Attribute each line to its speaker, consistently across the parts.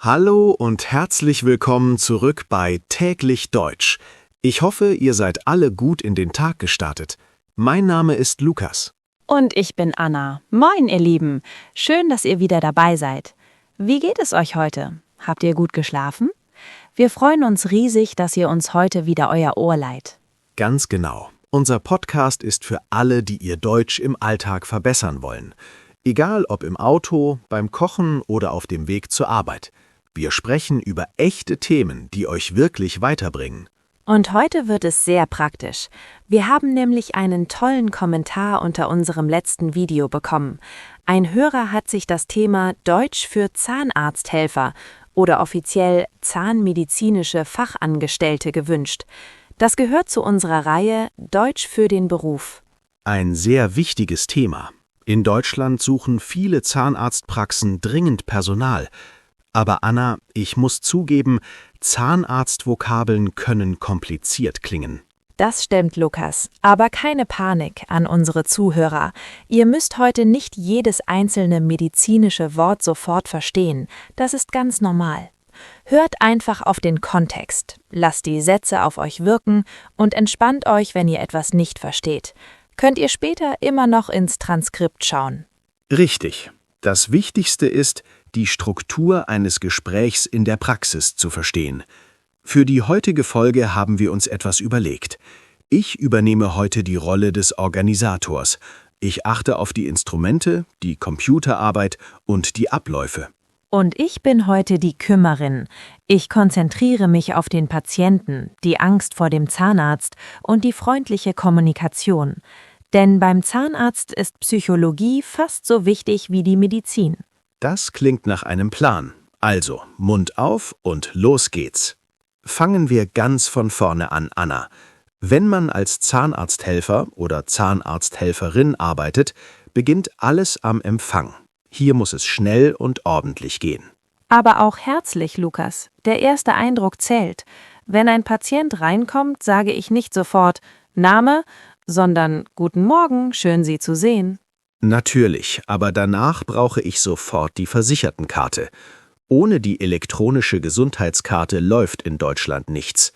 Speaker 1: Hallo und herzlich willkommen zurück bei Täglich Deutsch. Ich hoffe, ihr seid alle gut in den Tag gestartet. Mein Name ist Lukas.
Speaker 2: Und ich bin Anna. Moin, ihr Lieben. Schön, dass ihr wieder dabei seid. Wie geht es euch heute? Habt ihr gut geschlafen? Wir freuen uns riesig, dass ihr uns heute wieder euer Ohr leiht.
Speaker 1: Ganz genau. Unser Podcast ist für alle, die ihr Deutsch im Alltag verbessern wollen. Egal ob im Auto, beim Kochen oder auf dem Weg zur Arbeit. Wir sprechen über echte Themen, die euch wirklich weiterbringen.
Speaker 2: Und heute wird es sehr praktisch. Wir haben nämlich einen tollen Kommentar unter unserem letzten Video bekommen. Ein Hörer hat sich das Thema Deutsch für Zahnarzthelfer oder offiziell zahnmedizinische Fachangestellte gewünscht. Das gehört zu unserer Reihe Deutsch für den Beruf.
Speaker 1: Ein sehr wichtiges Thema. In Deutschland suchen viele Zahnarztpraxen dringend Personal. Aber Anna, ich muss zugeben, Zahnarztvokabeln können kompliziert klingen.
Speaker 2: Das stimmt, Lukas. Aber keine Panik an unsere Zuhörer. Ihr müsst heute nicht jedes einzelne medizinische Wort sofort verstehen. Das ist ganz normal. Hört einfach auf den Kontext, lasst die Sätze auf euch wirken und entspannt euch, wenn ihr etwas nicht versteht. Könnt ihr später immer noch ins Transkript schauen.
Speaker 1: Richtig. Das Wichtigste ist, die Struktur eines Gesprächs in der Praxis zu verstehen. Für die heutige Folge haben wir uns etwas überlegt. Ich übernehme heute die Rolle des Organisators. Ich achte auf die Instrumente, die Computerarbeit und die Abläufe.
Speaker 2: Und ich bin heute die Kümmerin. Ich konzentriere mich auf den Patienten, die Angst vor dem Zahnarzt und die freundliche Kommunikation. Denn beim Zahnarzt ist Psychologie fast so wichtig wie die Medizin.
Speaker 1: Das klingt nach einem Plan. Also, Mund auf und los geht's. Fangen wir ganz von vorne an, Anna. Wenn man als Zahnarzthelfer oder Zahnarzthelferin arbeitet, beginnt alles am Empfang. Hier muss es schnell und ordentlich gehen.
Speaker 2: Aber auch herzlich, Lukas. Der erste Eindruck zählt. Wenn ein Patient reinkommt, sage ich nicht sofort Name, sondern Guten Morgen, schön Sie zu sehen.
Speaker 1: Natürlich, aber danach brauche ich sofort die Versichertenkarte. Ohne die elektronische Gesundheitskarte läuft in Deutschland nichts.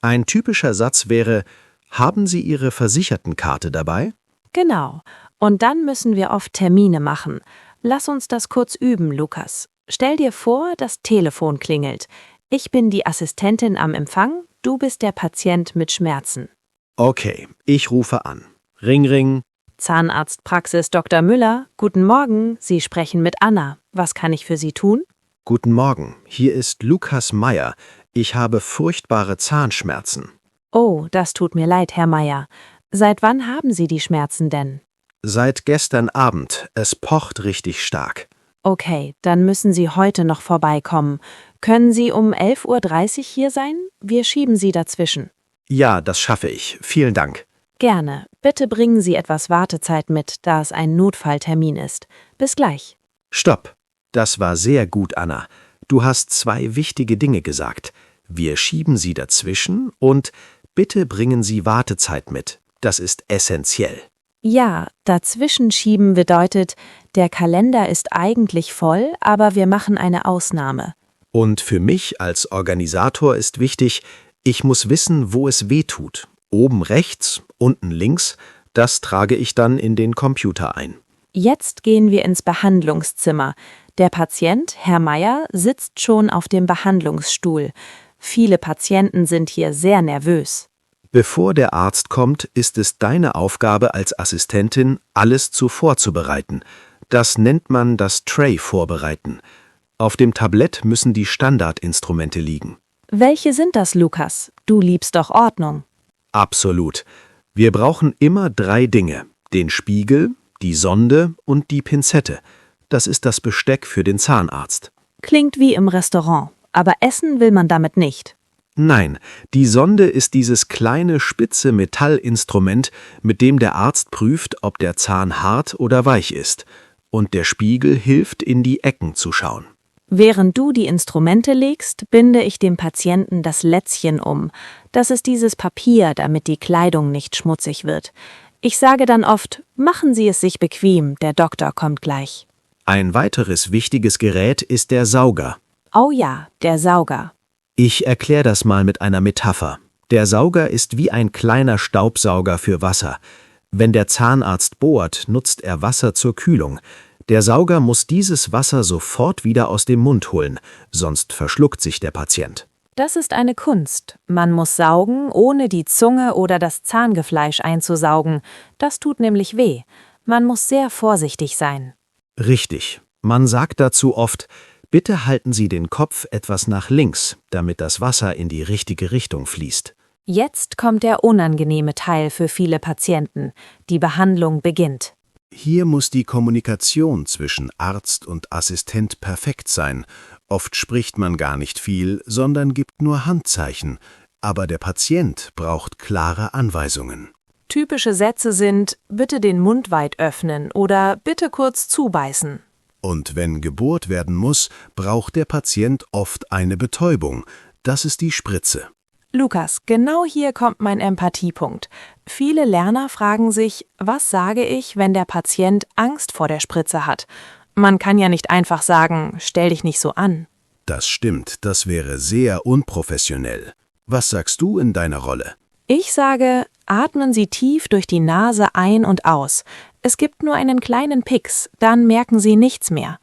Speaker 1: Ein typischer Satz wäre: Haben Sie Ihre Versichertenkarte dabei?
Speaker 2: Genau. Und dann müssen wir oft Termine machen. Lass uns das kurz üben, Lukas. Stell dir vor, das Telefon klingelt. Ich bin die Assistentin am Empfang, du bist der Patient mit Schmerzen.
Speaker 1: Okay, ich rufe an. Ring, ring.
Speaker 2: Zahnarztpraxis Dr. Müller, guten Morgen, Sie sprechen mit Anna. Was kann ich für Sie tun?
Speaker 1: Guten Morgen, hier ist Lukas Meier. Ich habe furchtbare Zahnschmerzen.
Speaker 2: Oh, das tut mir leid, Herr Meier. Seit wann haben Sie die Schmerzen denn?
Speaker 1: Seit gestern Abend. Es pocht richtig stark.
Speaker 2: Okay, dann müssen Sie heute noch vorbeikommen. Können Sie um 11:30 Uhr hier sein? Wir schieben Sie dazwischen.
Speaker 1: Ja, das schaffe ich. Vielen Dank.
Speaker 2: Gerne. Bitte bringen Sie etwas Wartezeit mit, da es ein Notfalltermin ist. Bis gleich.
Speaker 1: Stopp. Das war sehr gut, Anna. Du hast 2 wichtige Dinge gesagt. Wir schieben Sie dazwischen und bitte bringen Sie Wartezeit mit. Das ist essentiell.
Speaker 2: Ja, dazwischen schieben bedeutet, der Kalender ist eigentlich voll, aber wir machen eine Ausnahme.
Speaker 1: Und für mich als Organisator ist wichtig, ich muss wissen, wo es weh tut. Oben rechts, unten links, das trage ich dann in den Computer ein.
Speaker 2: Jetzt gehen wir ins Behandlungszimmer. Der Patient, Herr Meier, sitzt schon auf dem Behandlungsstuhl. Viele Patienten sind hier sehr nervös.
Speaker 1: Bevor der Arzt kommt, ist es deine Aufgabe als Assistentin, alles vorzubereiten. Das nennt man das Tray vorbereiten. Auf dem Tablett müssen die Standardinstrumente liegen.
Speaker 2: Welche sind das, Lukas? Du liebst doch Ordnung.
Speaker 1: Absolut. Wir brauchen immer 3 Dinge: den Spiegel, die Sonde und die Pinzette. Das ist das Besteck für den Zahnarzt.
Speaker 2: Klingt wie im Restaurant, aber essen will man damit nicht.
Speaker 1: Nein, die Sonde ist dieses kleine, spitze Metallinstrument, mit dem der Arzt prüft, ob der Zahn hart oder weich ist. Und der Spiegel hilft, in die Ecken zu schauen.
Speaker 2: Während du die Instrumente legst, binde ich dem Patienten das Lätzchen um. Das ist dieses Papier, damit die Kleidung nicht schmutzig wird. Ich sage dann oft, machen Sie es sich bequem, der Doktor kommt gleich.
Speaker 1: Ein weiteres wichtiges Gerät ist der Sauger.
Speaker 2: Oh ja, der Sauger.
Speaker 1: Ich erkläre das mal mit einer Metapher. Der Sauger ist wie ein kleiner Staubsauger für Wasser. Wenn der Zahnarzt bohrt, nutzt er Wasser zur Kühlung. Der Sauger muss dieses Wasser sofort wieder aus dem Mund holen, sonst verschluckt sich der Patient.
Speaker 2: Das ist eine Kunst. Man muss saugen, ohne die Zunge oder das Zahngefleisch einzusaugen. Das tut nämlich weh. Man muss sehr vorsichtig sein.
Speaker 1: Richtig. Man sagt dazu oft: Bitte halten Sie den Kopf etwas nach links, damit das Wasser in die richtige Richtung fließt.
Speaker 2: Jetzt kommt der unangenehme Teil für viele Patienten. Die Behandlung beginnt.
Speaker 1: Hier muss die Kommunikation zwischen Arzt und Assistent perfekt sein. Oft spricht man gar nicht viel, sondern gibt nur Handzeichen. Aber der Patient braucht klare Anweisungen.
Speaker 2: Typische Sätze sind: Bitte den Mund weit öffnen oder bitte kurz zubeißen.
Speaker 1: Und wenn gebohrt werden muss, braucht der Patient oft eine Betäubung. Das ist die Spritze.
Speaker 2: Lukas, genau hier kommt mein Empathiepunkt. Viele Lerner fragen sich, was sage ich, wenn der Patient Angst vor der Spritze hat? Man kann ja nicht einfach sagen, stell dich nicht so an.
Speaker 1: Das stimmt, das wäre sehr unprofessionell. Was sagst du in deiner Rolle?
Speaker 2: Ich sage, atmen Sie tief durch die Nase ein und aus. Es gibt nur einen kleinen Pieks, dann merken Sie nichts mehr.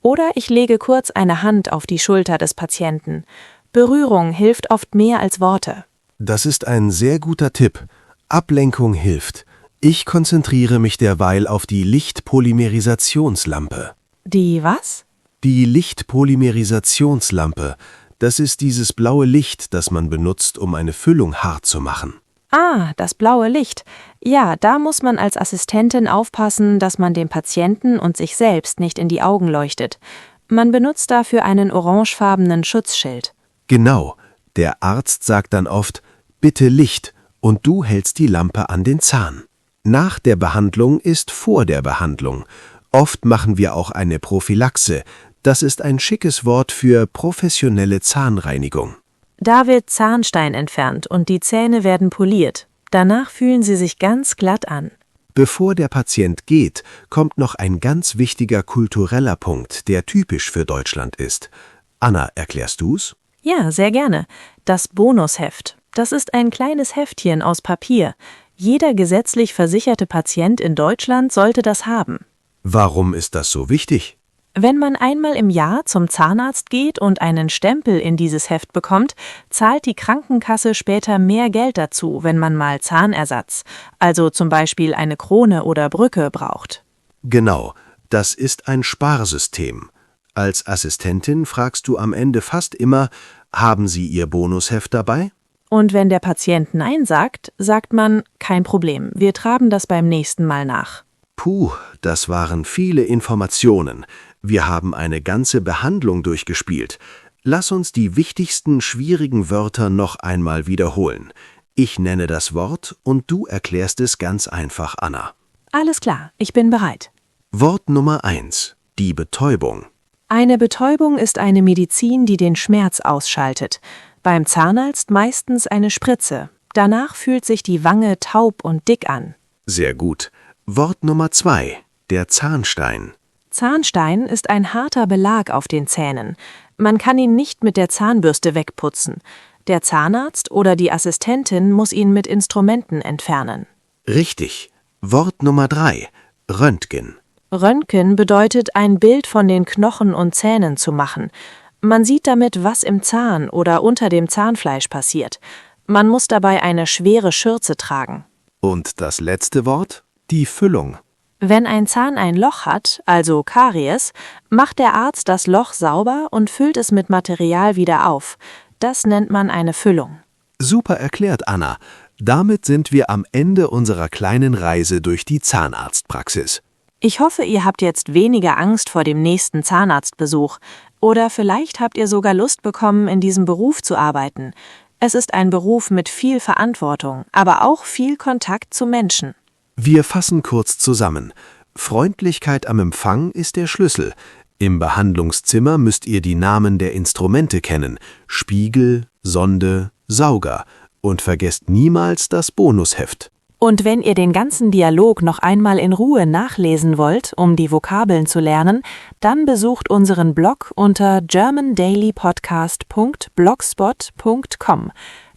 Speaker 2: Oder ich lege kurz eine Hand auf die Schulter des Patienten. Berührung hilft oft mehr als Worte.
Speaker 1: Das ist ein sehr guter Tipp. Ablenkung hilft. Ich konzentriere mich derweil auf die Lichtpolymerisationslampe.
Speaker 2: Die was?
Speaker 1: Die Lichtpolymerisationslampe. Das ist dieses blaue Licht, das man benutzt, um eine Füllung hart zu machen.
Speaker 2: Ah, das blaue Licht. Ja, da muss man als Assistentin aufpassen, dass man dem Patienten und sich selbst nicht in die Augen leuchtet. Man benutzt dafür einen orangefarbenen Schutzschild.
Speaker 1: Genau. Der Arzt sagt dann oft: Bitte Licht, und du hältst die Lampe an den Zahn. Nach der Behandlung ist vor der Behandlung. Oft machen wir auch eine Prophylaxe. Das ist ein schickes Wort für professionelle Zahnreinigung.
Speaker 2: Da wird Zahnstein entfernt und die Zähne werden poliert. Danach fühlen sie sich ganz glatt an.
Speaker 1: Bevor der Patient geht, kommt noch ein ganz wichtiger kultureller Punkt, der typisch für Deutschland ist. Anna, erklärst du's?
Speaker 2: Ja, sehr gerne. Das Bonusheft. Das ist ein kleines Heftchen aus Papier. Jeder gesetzlich versicherte Patient in Deutschland sollte das haben.
Speaker 1: Warum ist das so wichtig?
Speaker 2: Wenn man einmal im Jahr zum Zahnarzt geht und einen Stempel in dieses Heft bekommt, zahlt die Krankenkasse später mehr Geld dazu, wenn man mal Zahnersatz, also zum Beispiel eine Krone oder Brücke, braucht.
Speaker 1: Genau, das ist ein Sparsystem. Als Assistentin fragst du am Ende fast immer: Haben Sie Ihr Bonusheft dabei?
Speaker 2: Und wenn der Patient Nein sagt, sagt man: Kein Problem, wir tragen das beim nächsten Mal nach.
Speaker 1: Puh, das waren viele Informationen. Wir haben eine ganze Behandlung durchgespielt. Lass uns die wichtigsten schwierigen Wörter noch einmal wiederholen. Ich nenne das Wort und du erklärst es ganz einfach, Anna.
Speaker 2: Alles klar, ich bin bereit.
Speaker 1: Wort Nummer 1: Die Betäubung.
Speaker 2: Eine Betäubung ist eine Medizin, die den Schmerz ausschaltet. Beim Zahnarzt meistens eine Spritze. Danach fühlt sich die Wange taub und dick an.
Speaker 1: Sehr gut. Wort Nummer 2: Der Zahnstein.
Speaker 2: Zahnstein ist ein harter Belag auf den Zähnen. Man kann ihn nicht mit der Zahnbürste wegputzen. Der Zahnarzt oder die Assistentin muss ihn mit Instrumenten entfernen.
Speaker 1: Richtig. Wort Nummer 3: Röntgen.
Speaker 2: Röntgen bedeutet, ein Bild von den Knochen und Zähnen zu machen. Man sieht damit, was im Zahn oder unter dem Zahnfleisch passiert. Man muss dabei eine schwere Schürze tragen.
Speaker 1: Und das letzte Wort: Die Füllung.
Speaker 2: Wenn ein Zahn ein Loch hat, also Karies, macht der Arzt das Loch sauber und füllt es mit Material wieder auf. Das nennt man eine Füllung.
Speaker 1: Super erklärt, Anna. Damit sind wir am Ende unserer kleinen Reise durch die Zahnarztpraxis.
Speaker 2: Ich hoffe, ihr habt jetzt weniger Angst vor dem nächsten Zahnarztbesuch. Oder vielleicht habt ihr sogar Lust bekommen, in diesem Beruf zu arbeiten. Es ist ein Beruf mit viel Verantwortung, aber auch viel Kontakt zu Menschen.
Speaker 1: Wir fassen kurz zusammen. Freundlichkeit am Empfang ist der Schlüssel. Im Behandlungszimmer müsst ihr die Namen der Instrumente kennen: Spiegel, Sonde, Sauger. Und vergesst niemals das Bonusheft.
Speaker 2: Und wenn ihr den ganzen Dialog noch einmal in Ruhe nachlesen wollt, um die Vokabeln zu lernen, dann besucht unseren Blog unter germandailypodcast.blogspot.com.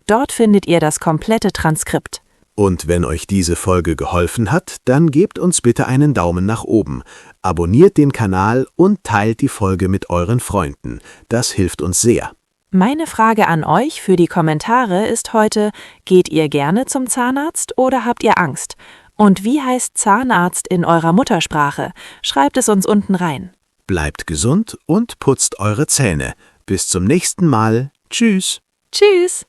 Speaker 2: Dort findet ihr das komplette Transkript.
Speaker 1: Und wenn euch diese Folge geholfen hat, dann gebt uns bitte einen Daumen nach oben, abonniert den Kanal und teilt die Folge mit euren Freunden. Das hilft uns sehr.
Speaker 2: Meine Frage an euch für die Kommentare ist heute: Geht ihr gerne zum Zahnarzt oder habt ihr Angst? Und wie heißt Zahnarzt in eurer Muttersprache? Schreibt es uns unten rein.
Speaker 1: Bleibt gesund und putzt eure Zähne. Bis zum nächsten Mal. Tschüss.
Speaker 2: Tschüss!